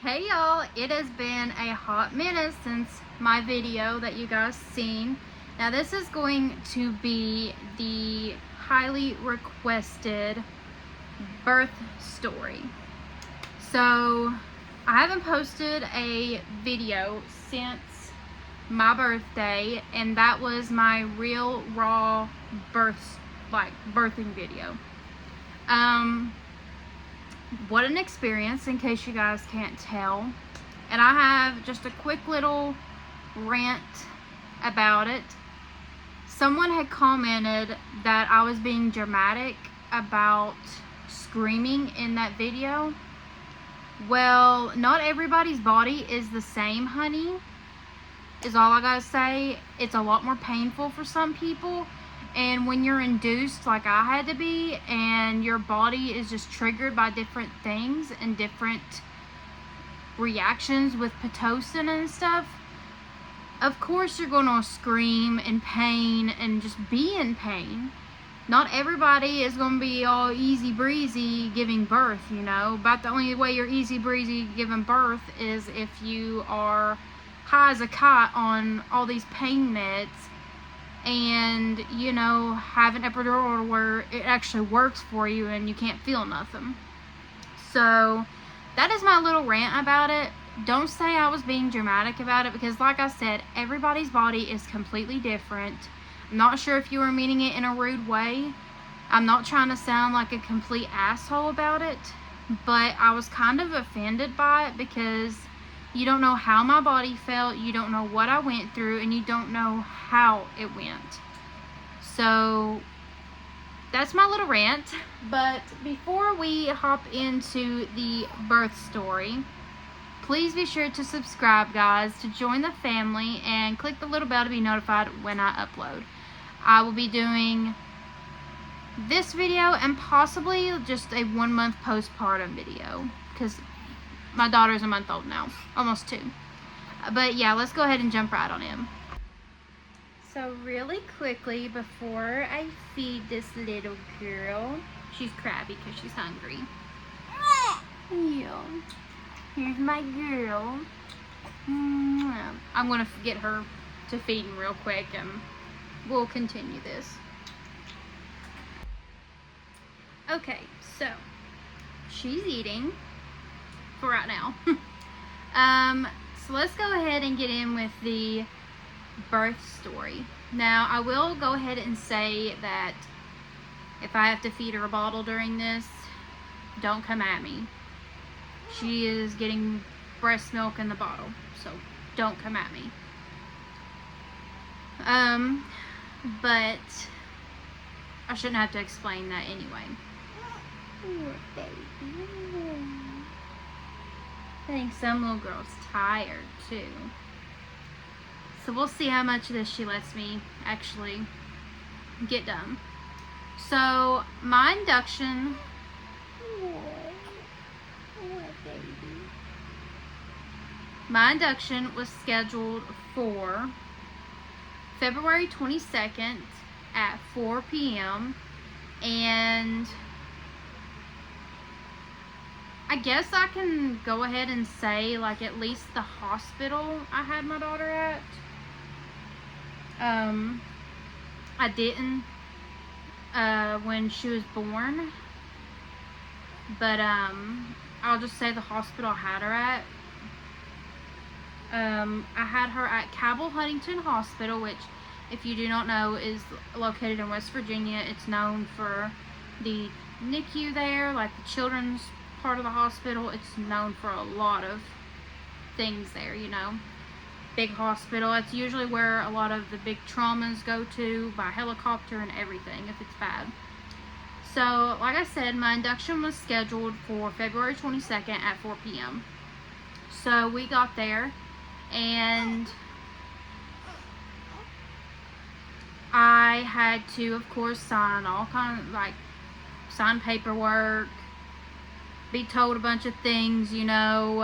Hey y'all, it has been a hot minute since my video that you guys seen. Now this is going to be the highly requested birth story. So I haven't posted a video since my birthday, and that was my real raw birthing video. What an experience, in case you guys can't tell. And I have just a quick little rant about it. Someone had commented that I was being dramatic about screaming in that video. Well, not everybody's body is the same, honey, is all I gotta say. It's a lot more painful for some people. And when you're induced like I had to be, and your body is just triggered by different things and different reactions with Pitocin and stuff, of course you're gonna scream in pain and just be in pain. Not everybody is gonna be all easy breezy giving birth, you know. About the only way you're easy breezy giving birth is if you are high as a kite on all these pain meds, and you know, have an epidural where it actually works for you and you can't feel nothing. So that is my little rant about it. Don't say I was being dramatic about it, because like I said, everybody's body is completely different. I'm not sure if you were meaning it in a rude way. I'm not trying to sound like a complete asshole about it, but I was kind of offended by it, because you don't know how my body felt, you don't know what I went through, and you don't know how it went. So that's my little rant. But before we hop into the birth story, please be sure to subscribe, guys, to join the family, and click the little bell to be notified when I upload. I will be doing this video and possibly just a 1 month postpartum video, because my daughter's a month old now, almost 2. But yeah, let's go ahead and jump right on in. So really quickly, before I feed this little girl, she's crabby because she's hungry. Yeah. Here's my girl. I'm going to get her to feeding real quick, and we'll continue this. Okay, so she's eating for right now. So let's go ahead and get in with the birth story. Now, I will go ahead and say that if I have to feed her a bottle during this, don't come at me. She is getting breast milk in the bottle, so don't come at me. But I shouldn't have to explain that anyway. Poor baby. I think some little girl's tired too. So we'll see how much of this she lets me actually get done. So my induction, was scheduled for February 22nd at 4 p.m. and I guess I can go ahead and say, like, at least the hospital I had my daughter at. I didn't when she was born, but I'll just say the hospital I had her at. I had her at Cabell Huntington Hospital, which, if you do not know, is located in West Virginia. It's known for the NICU there, like the children's part of the hospital. It's known for a lot of things there, you know. Big hospital. It's usually where a lot of the big traumas go to by helicopter and everything if it's bad. So, like I said, my induction was scheduled for February 22nd at 4 p.m. So we got there, and I had to, of course, sign all kind of, like, sign paperwork, be told a bunch of things, you know.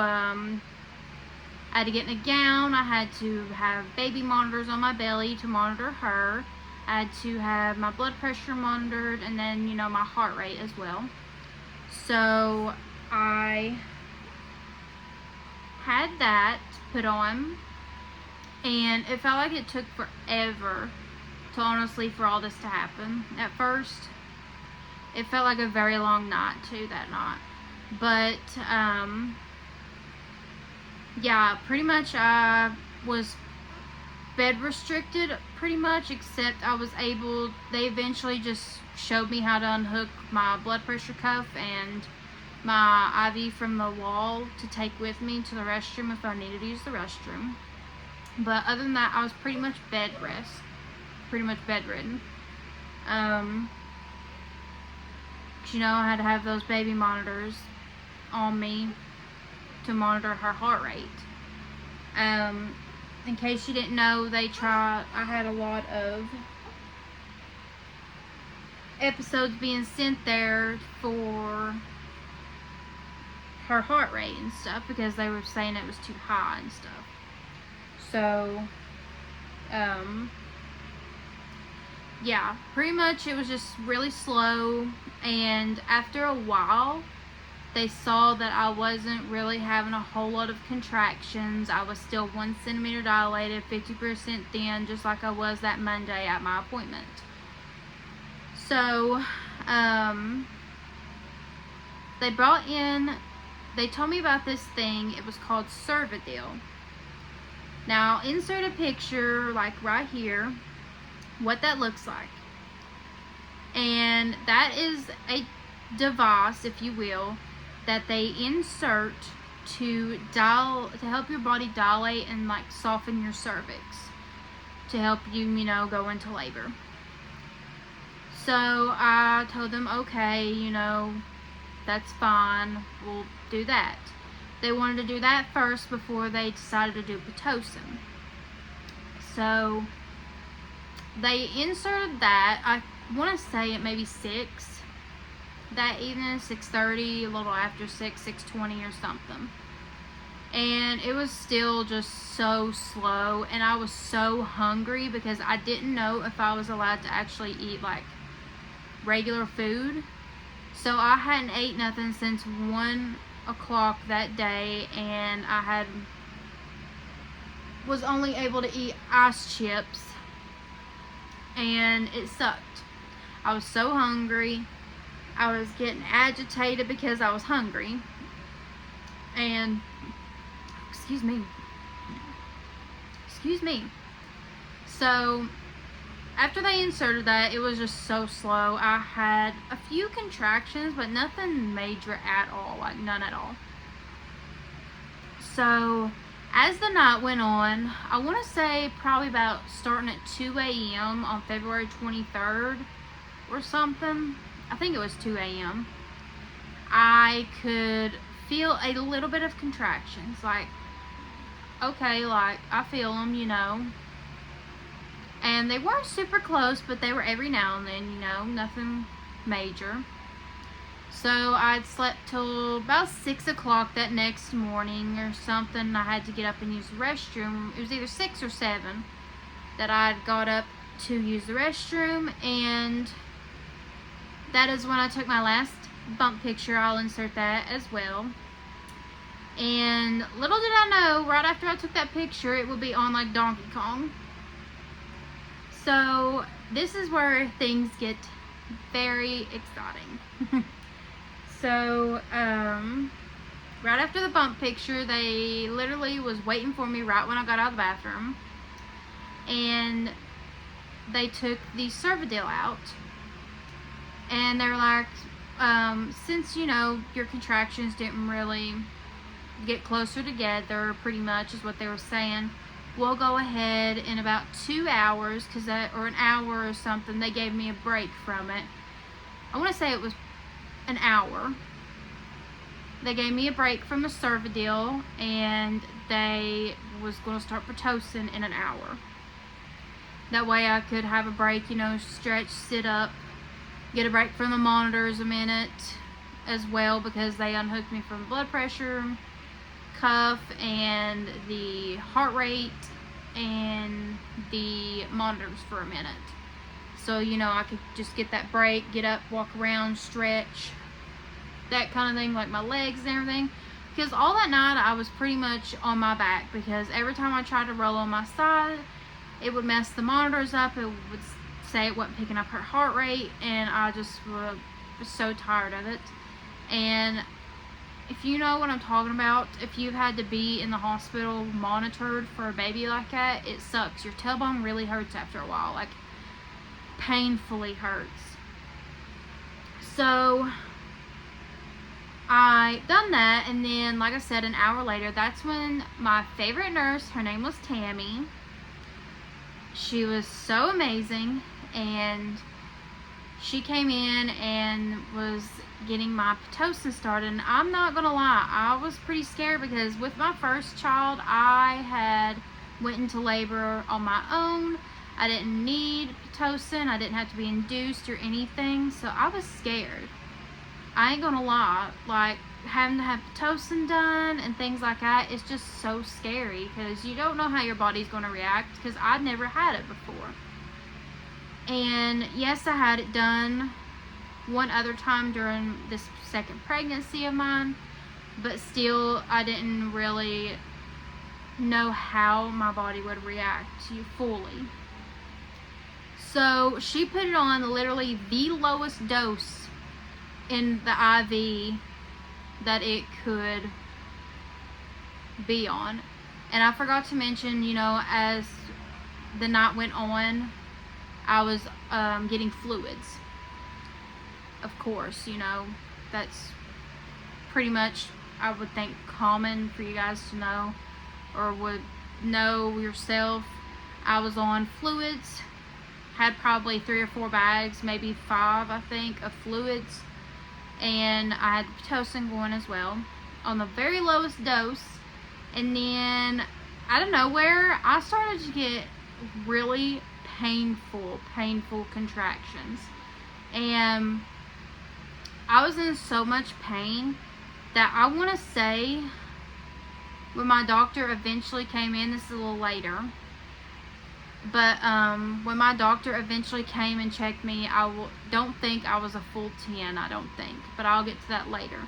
I had to get in a gown. I had to have baby monitors on my belly to monitor her. I had to have my blood pressure monitored, and then, you know, my heart rate as well. So I had that put on, and it felt like it took forever to honestly for all this to happen. At first, it felt like a very long night too, that night. But, yeah, pretty much I was bed restricted pretty much, except I was able, they eventually just showed me how to unhook my blood pressure cuff and my IV from the wall to take with me to the restroom if I needed to use the restroom. But other than that, I was pretty much bedridden. You know, I had to have those baby monitors on me to monitor her heart rate. In case you didn't know, I had a lot of episodes being sent there for her heart rate and stuff because they were saying it was too high and stuff. So, yeah, pretty much it was just really slow, and after a while, they saw that I wasn't really having a whole lot of contractions. I was still 1 centimeter dilated, 50% thin, just like I was that Monday at my appointment. So, they told me about this thing. It was called Cervidil. Now, I'll insert a picture, like right here, what that looks like. And that is a device, if you will, that they insert to help your body dilate and like soften your cervix to help you, you know, go into labor. So I told them, okay, you know, that's fine, we'll do that. They wanted to do that first before they decided to do Pitocin. So they inserted that, I want to say at maybe 6 that evening, 6:30, a little after 6:20 or something. And it was still just so slow, and I was so hungry because I didn't know if I was allowed to actually eat like regular food. So I hadn't ate nothing since 1 o'clock that day, and I was only able to eat ice chips, and it sucked. I was so hungry. I was getting agitated because I was hungry. And, excuse me. So, after they inserted that, it was just so slow. I had a few contractions, but nothing major at all, like none at all. So, as the night went on, I want to say probably about starting at 2 a.m. on February 23rd or something. I think it was 2 a.m. I could feel a little bit of contractions. Like, okay, like, I feel them, you know. And they weren't super close, but they were every now and then, you know, nothing major. So I'd slept till about 6 o'clock that next morning or something. I had to get up and use the restroom. It was either 6 or 7 that I'd got up to use the restroom, and that is when I took my last bump picture. I'll insert that as well. And little did I know, right after I took that picture, it would be on like Donkey Kong. So this is where things get very exciting. So, right after the bump picture, they literally was waiting for me right when I got out of the bathroom. And they took the Cervidil out. And they were like, since, you know, your contractions didn't really get closer together, pretty much is what they were saying, we'll go ahead in about 2 hours, or an hour or something. They gave me a break from it. I want to say it was an hour. They gave me a break from the Cervidil, and they was going to start Pitocin in an hour. That way I could have a break, you know, stretch, sit up, get a break from the monitors a minute as well, because they unhooked me from blood pressure cuff and the heart rate and the monitors for a minute. So, you know, I could just get that break, get up, walk around, stretch, that kind of thing, like my legs and everything. because all that night I was pretty much on my back, because every time I tried to roll on my side, it would mess the monitors up. It would say it wasn't picking up her heart rate, and I just was so tired of it. And if you know what I'm talking about, if you've had to be in the hospital monitored for a baby like that, it sucks. Your tailbone really hurts after a while, like painfully hurts. So I done that, and then, like I said, an hour later, that's when my favorite nurse, her name was Tammy, she was so amazing, and she came in and was getting my Pitocin started. And I'm not gonna lie, I was pretty scared, because with my first child, I had went into labor on my own. I didn't need Pitocin. I didn't have to be induced or anything, so I was scared. I ain't gonna lie, like having to have Pitocin done and things like that, it's just so scary, because you don't know how your body's gonna react, because I'd never had it before. And yes, I had it done one other time during this second pregnancy of mine, but still I didn't really know how my body would react to fully. So she put it on literally the lowest dose in the IV that it could be on. And I forgot to mention, you know, as the night went on, I was getting fluids. Of course, you know, that's pretty much, I would think, common for you guys to know, or would know yourself. I was on fluids, had probably 3 or 4 bags, maybe 5, I think, of fluids, and I had the Pitocin going as well on the very lowest dose. And then out of nowhere, I started to get really painful contractions, and I was in so much pain that I want to say, when my doctor eventually came in, this is a little later, but when my doctor eventually came and checked me, don't think I was a full 10, I don't think, but I'll get to that later.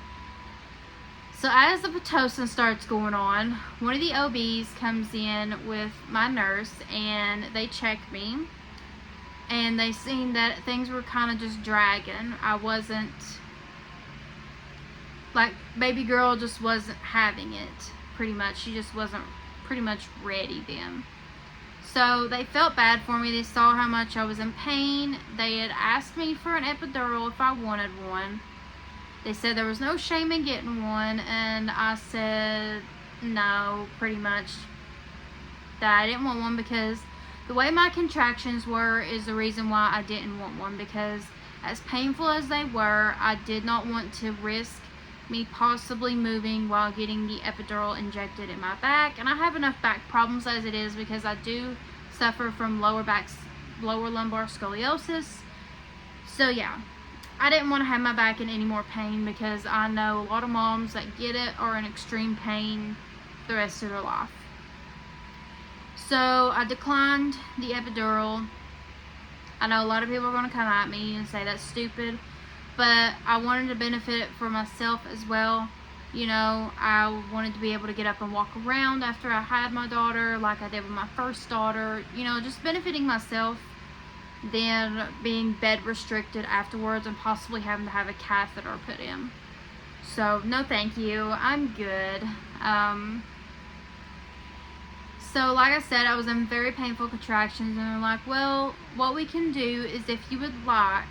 So as the Pitocin starts going on, one of the OBs comes in with my nurse, and they check me, and they seen that things were kind of just dragging. I wasn't, like, baby girl just wasn't having it, pretty much. She just wasn't pretty much ready then. So they felt bad for me. They saw how much I was in pain. They had asked me for an epidural if I wanted one. They said there was no shame in getting one, and I said no, pretty much, that I didn't want one, because the way my contractions were is the reason why I didn't want one, because as painful as they were, I did not want to risk me possibly moving while getting the epidural injected in my back. And I have enough back problems as it is, because I do suffer from lower lumbar scoliosis. So yeah, I didn't want to have my back in any more pain, because I know a lot of moms that get it are in extreme pain the rest of their life. So I declined the epidural. I know a lot of people are going to come at me and say that's stupid, but I wanted to benefit it for myself as well. You know, I wanted to be able to get up and walk around after I had my daughter, like I did with my first daughter. You know, just benefiting myself, than being bed restricted afterwards and possibly having to have a catheter put in. So no thank you, I'm good. So like I said, I was in very painful contractions, and they're like, well, what we can do is, if you would like,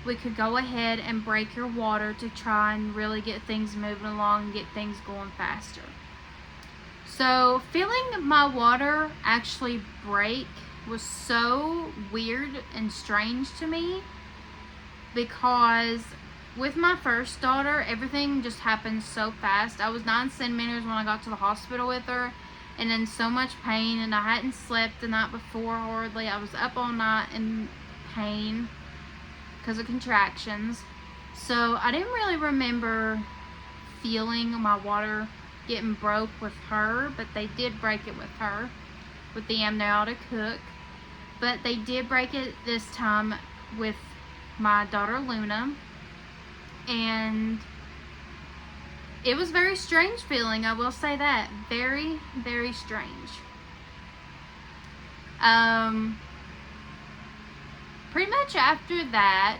we could go ahead and break your water to try and really get things moving along and get things going faster. So feeling my water actually break was so weird and strange to me, because with my first daughter, everything just happened so fast. I was 9 centimeters when I got to the hospital with her, and in so much pain, and I hadn't slept the night before hardly. I was up all night in pain because of contractions. So I didn't really remember feeling my water getting broke with her, but they did break it with her, with the amniotic hook. But they did break it this time with my daughter Luna, and it was very strange feeling, I will say that. Very, very strange. Pretty much after that,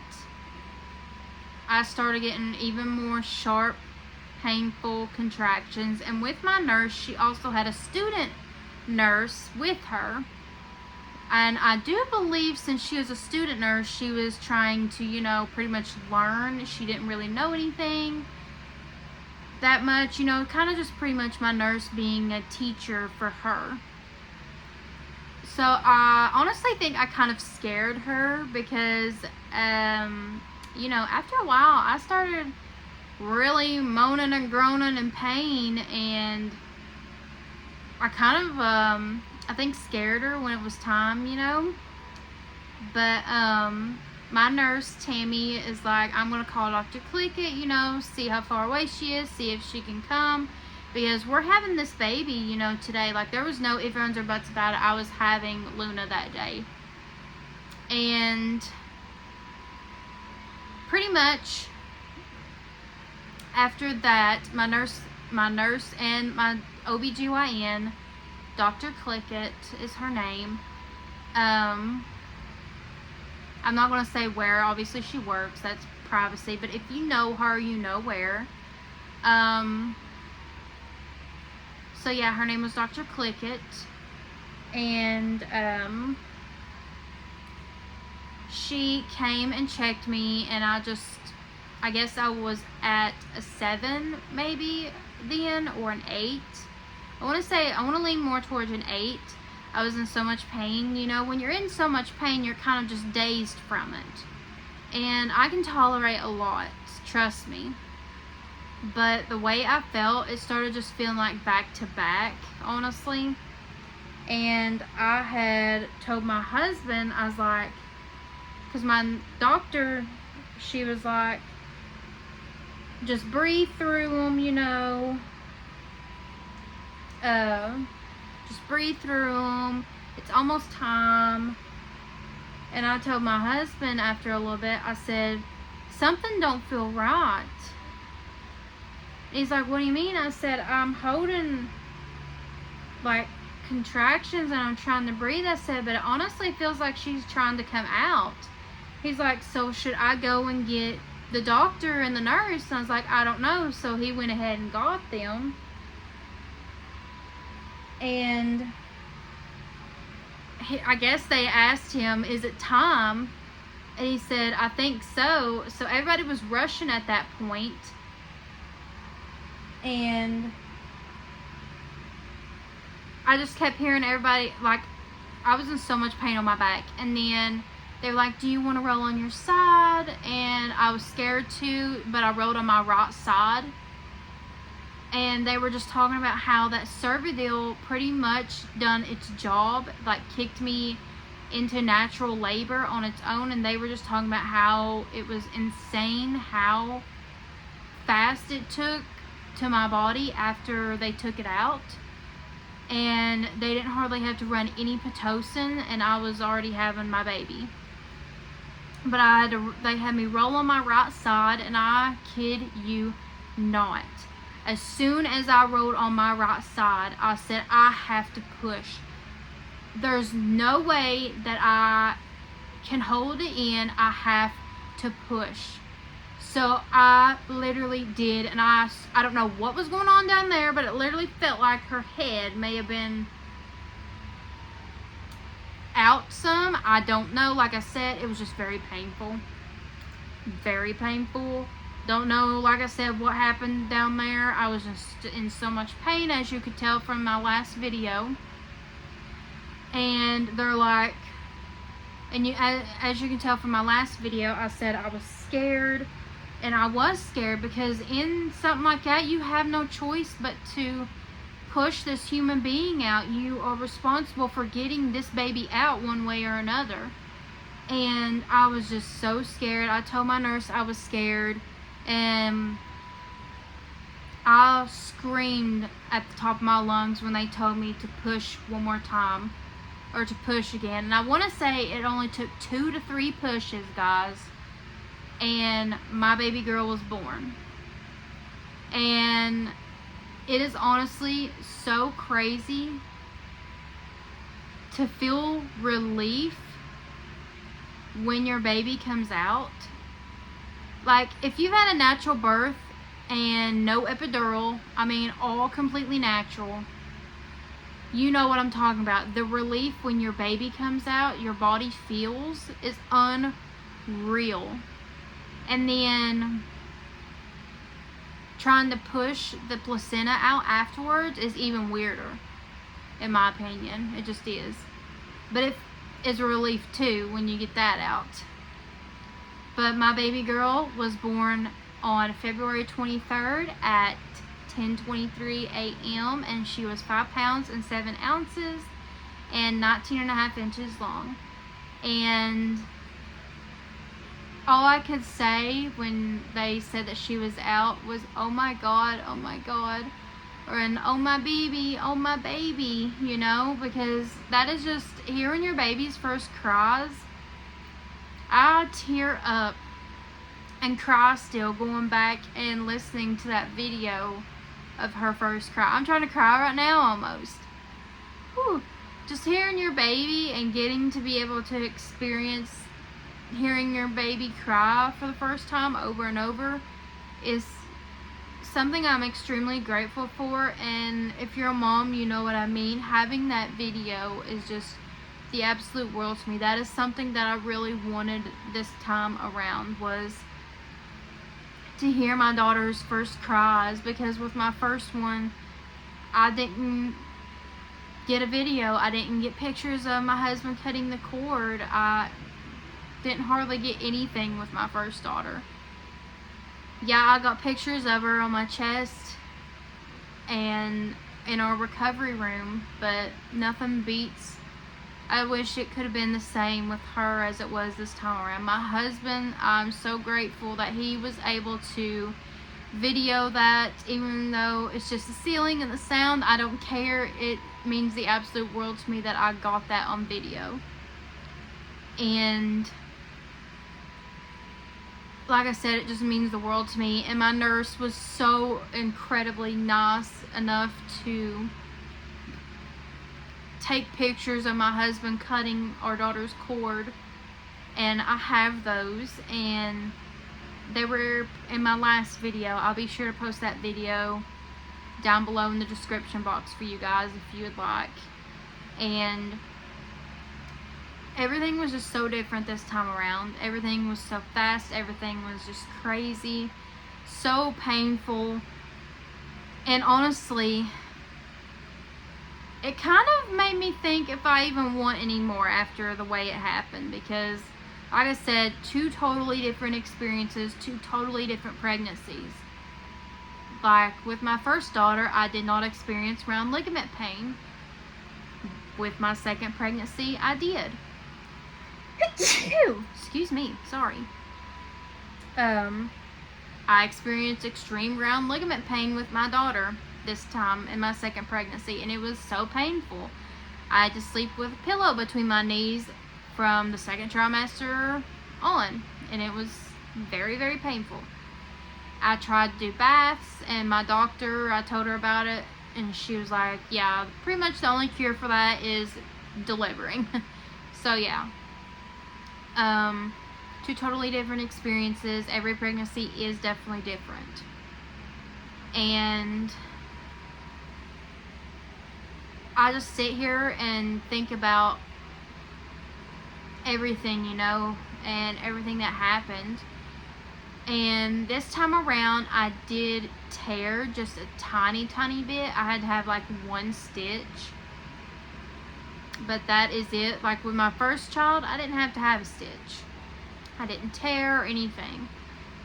I started getting even more sharp, painful contractions. And with my nurse, she also had a student nurse with her. And I do believe since she was a student nurse, she was trying to, you know, pretty much learn. She didn't really know anything that much, you know, kind of just pretty much my nurse being a teacher for her. So I honestly think I kind of scared her because, you know, after a while I started really moaning and groaning in pain, and I kind of, I think scared her when it was time, you know. But my nurse, Tammy, is like, I'm going to call Dr. Clickett, you know, see how far away she is, see if she can come. Because we're having this baby, you know, today. Like, there was no ifs, ands, or buts about it. I was having Luna that day. And pretty much after that, my nurse and my OBGYN, Dr. Clickett is her name. I'm not going to say where. Obviously, she works. That's privacy. But if you know her, you know where. So yeah, her name was Dr. Clickett, and she came and checked me, and I guess I was at a 7 maybe then, or an 8. I want to lean more towards an 8. I was in so much pain, you know, when you're in so much pain, you're kind of just dazed from it, and I can tolerate a lot, trust me. But the way I felt, it started just feeling like back to back, honestly. And I had told my husband, I was like, because my doctor, she was like, just breathe through them, you know. Just breathe through them. It's almost time. And I told my husband after a little bit, I said, something don't feel right. He's like, what do you mean? I said, I'm holding like contractions and I'm trying to breathe. I said, but it honestly feels like she's trying to come out. He's like, so should I go and get the doctor and the nurse? And I was like, I don't know. So he went ahead and got them. And I guess they asked him, is it time? And he said, I think so. So everybody was rushing at that point. And I just kept hearing everybody, like, I was in so much pain on my back. And then they were like, do you want to roll on your side? And I was scared to, but I rolled on my right side. And they were just talking about how that Cervidil pretty much done its job, like kicked me into natural labor on its own. And they were just talking about how it was insane how fast it took to my body after they took it out, and they didn't hardly have to run any Pitocin, and I was already having my baby. But they had me roll on my right side, and I kid you not, as soon as I rolled on my right side, I said, I have to push. There's no way that I can hold it in. I have to push. So I literally did, and I don't know what was going on down there, but it literally felt like her head may have been out some. I don't know. Like I said, it was just very painful. Very painful. Don't know, like I said, what happened down there. I was just in so much pain, as you could tell from my last video. And they're like, and as you can tell from my last video, I said I was scared. And I was scared because in something like that, you have no choice but to push this human being out. You are responsible for getting this baby out one way or another. And I was just so scared. I told my nurse I was scared. And I screamed at the top of my lungs when they told me to push one more time. Or to push again. And I want to say it only took 2 to 3 pushes, guys. And my baby girl was born. And it is honestly so crazy to feel relief when your baby comes out. Like, if you've had a natural birth and no epidural, I mean, all completely natural, you know what I'm talking about. The relief when your baby comes out, your body feels, is unreal. And then trying to push the placenta out afterwards is even weirder, in my opinion. It just is. But it is a relief too when you get that out. But my baby girl was born on February 23rd at 10:23 a.m. and she was 5 pounds and 7 ounces and 19.5 inches long. And all I could say when they said that she was out was, oh my God, oh my God. Or an, oh my baby, you know, because that is just, hearing your baby's first cries, I tear up and cry still going back and listening to that video of her first cry. I'm trying to cry right now almost. Whew. Just hearing your baby and getting to be able to experience hearing your baby cry for the first time over and over is something I'm extremely grateful for. And if you're a mom, you know what I mean. Having that video is just the absolute world to me. That is something that I really wanted this time around, was to hear my daughter's first cries, because with my first one, I didn't get a video. I didn't get pictures of my husband cutting the cord. I didn't hardly get anything with my first daughter. Yeah, I got pictures of her on my chest and in our recovery room, but nothing beats. I wish it could have been the same with her as it was this time around. My husband, I'm so grateful that he was able to video that, even though it's just the ceiling and the sound. I don't care. It means the absolute world to me that I got that on video. And like I said, it just means the world to me. And my nurse was so incredibly nice enough to take pictures of my husband cutting our daughter's cord, and I have those, and they were in my last video. I'll be sure to post that video down below in the description box for you guys if you would like. And everything was just so different this time around. Everything was so fast. Everything was just crazy, so painful. And honestly, it kind of made me think if I even want any more after the way it happened, because like I said, 2 totally different experiences, 2 totally different pregnancies. Like with my first daughter, I did not experience round ligament pain. With my second pregnancy, I did. Excuse me, sorry. I experienced extreme round ligament pain with my daughter this time in my second pregnancy, and it was so painful. I had to sleep with a pillow between my knees from the second trimester on, and it was very, very painful. I tried to do baths, and my doctor, I told her about it, and she was like, yeah, pretty much the only cure for that is delivering. So yeah, 2 totally different experiences. Every pregnancy is definitely different. And I just sit here and think about everything, you know, and everything that happened. And this time around, I did tear just a tiny bit. I had to have like 1 stitch, but that is it. Like with my first child, I didn't have to have a stitch. I didn't tear or anything.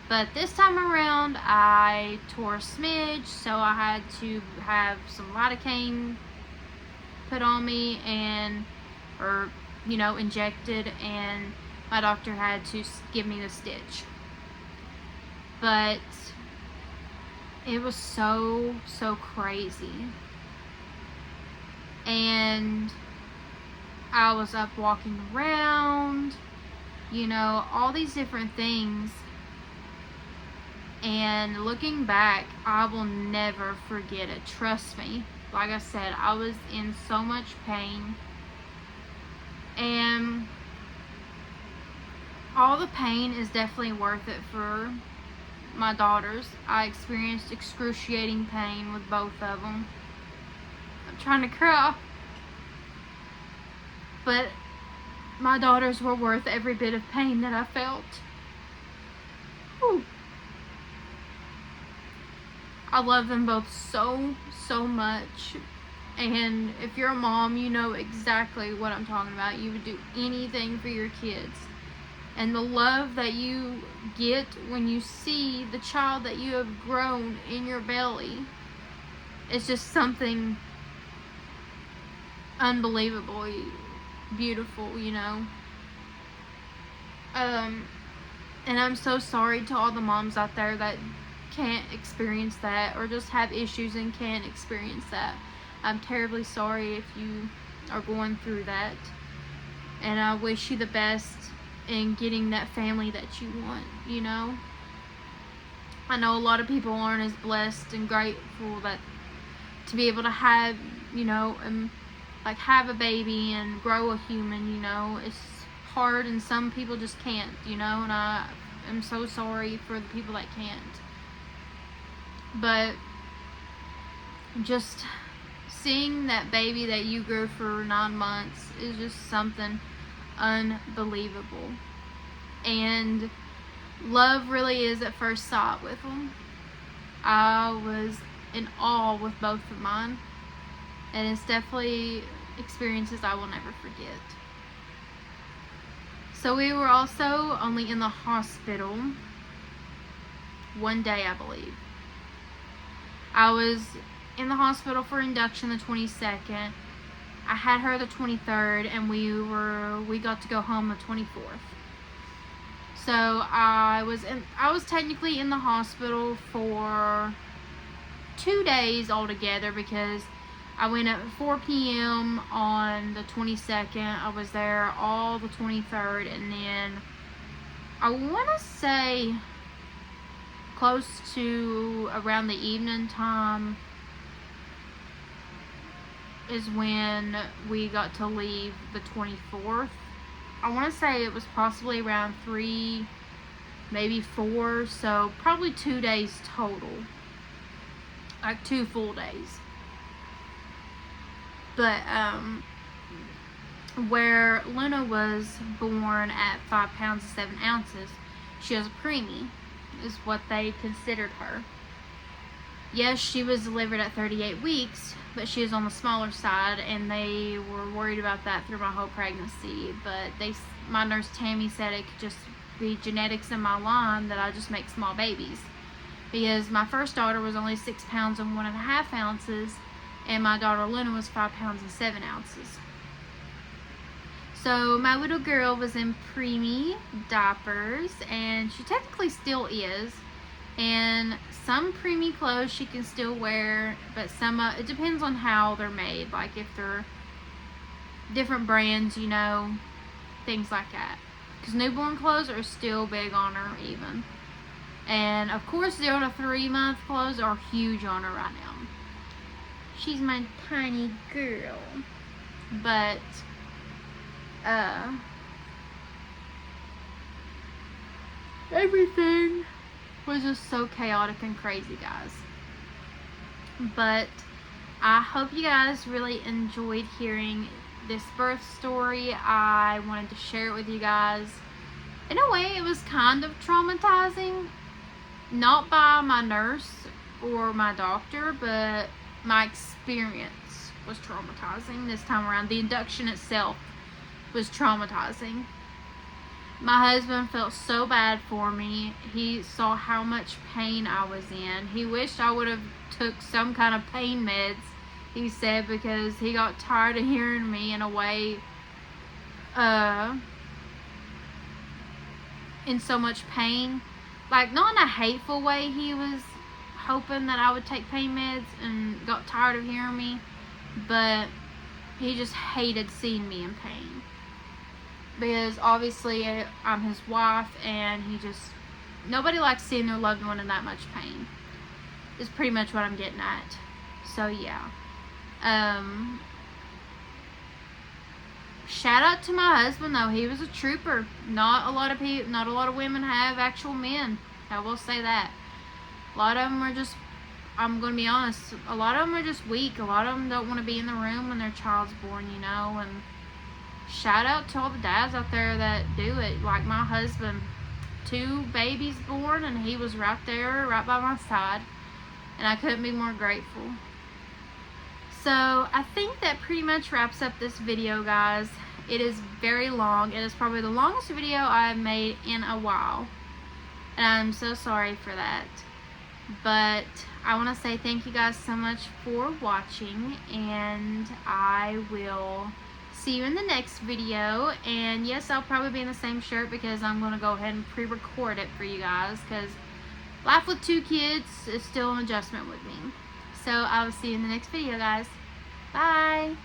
But this time around, I tore a smidge, so I had to have some lidocaine put on me, and, or, you know, injected, and my doctor had to give me the stitch. But it was so crazy. And I was up walking around, you know, all these different things. And looking back, I will never forget it. Trust me. Like I said, I was in so much pain. And all the pain is definitely worth it for my daughters. I experienced excruciating pain with both of them. I'm trying to cry. But my daughters were worth every bit of pain that I felt. Whew. I love them both so, so much. And if you're a mom, you know exactly what I'm talking about. You would do anything for your kids. And the love that you get when you see the child that you have grown in your belly is just something unbelievably beautiful, you know. And I'm so sorry to all the moms out there that can't experience that, or just have issues and can't experience that. I'm terribly sorry if you are going through that. And I wish you the best in getting that family that you want, you know. I know a lot of people aren't as blessed and grateful that to be able to have, you know, and like have a baby and grow a human, you know. It's hard, and some people just can't, you know, and I am so sorry for the people that can't. But just seeing that baby that you grew for 9 months is just something unbelievable. And love really is at first sight with them. I was in awe with both of mine, and it's definitely experiences I will never forget. So we were also only in the hospital one day, I believe. I was in the hospital for induction the 22nd. I had her the 23rd, and we got to go home the 24th. So I was technically in the hospital for 2 days altogether, because I went at 4 p.m. on the 22nd. I was there all the 23rd, and then I want to say close to around the evening time is when we got to leave the 24th. I want to say it was possibly around 3, maybe 4, so probably 2 days total. Like 2 full days. But, where Luna was born at 5 pounds and 7 ounces, she was a preemie, is what they considered her. Yes, she was delivered at 38 weeks, but she was on the smaller side, and they were worried about that through my whole pregnancy. But my nurse Tammy said it could just be genetics in my line, that I just make small babies. Because my first daughter was only 6 pounds and 1.5 ounces, and my daughter Luna was 5 pounds and 7 ounces. So my little girl was in preemie diapers, and she technically still is. And some preemie clothes she can still wear, but some, it depends on how they're made. Like if they're different brands, you know, things like that. Because newborn clothes are still big on her even. And of course 0 to 3 month clothes are huge on her right now. She's my tiny girl. But, everything was just so chaotic and crazy, guys. But I hope you guys really enjoyed hearing this birth story. I wanted to share it with you guys. In a way, it was kind of traumatizing. Not by my nurse or my doctor, but my experience was traumatizing this time around. The induction itself was traumatizing. My husband felt so bad for me. He saw how much pain I was in. He wished I would have took some kind of pain meds, he said, because he got tired of hearing me in a way, in so much pain. Like, not in a hateful way. He was hoping that I would take pain meds and got tired of hearing me, but he just hated seeing me in pain. Because obviously I'm his wife, and he just nobody likes seeing their loved one in that much pain, is pretty much what I'm getting at. So yeah. Shout out to my husband though. He was a trooper. Not a lot of women have actual men. I will say that. A lot of them are just, I'm going to be honest, a lot of them are just weak. A lot of them don't want to be in the room when their child's born, you know. And shout out to all the dads out there that do it. Like my husband, 2 babies born, and he was right there, right by my side. And I couldn't be more grateful. So I think that pretty much wraps up this video, guys. It is very long. It is probably the longest video I've made in a while. And I'm so sorry for that. But I want to say thank you guys so much for watching. And I will see you in the next video. And yes, I'll probably be in the same shirt because I'm going to go ahead and pre-record it for you guys. Because life with 2 kids is still an adjustment with me. So I will see you in the next video, guys. Bye.